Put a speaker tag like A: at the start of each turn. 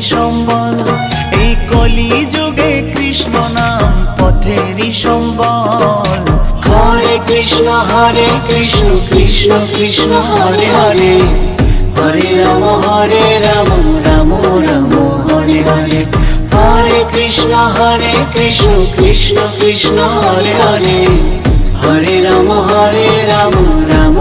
A: সম্বল। এই কলি যুগে কৃষ্ণ নাম পথেরই সম্বল।
B: হরে কৃষ্ণ কৃষ্ণ কৃষ্ণ হরে হরে, হরে রাম রাম রাম হরে হরে। হরে কৃষ্ণ কৃষ্ণ কৃষ্ণ হরে হরে, হরে রাম রাম রাম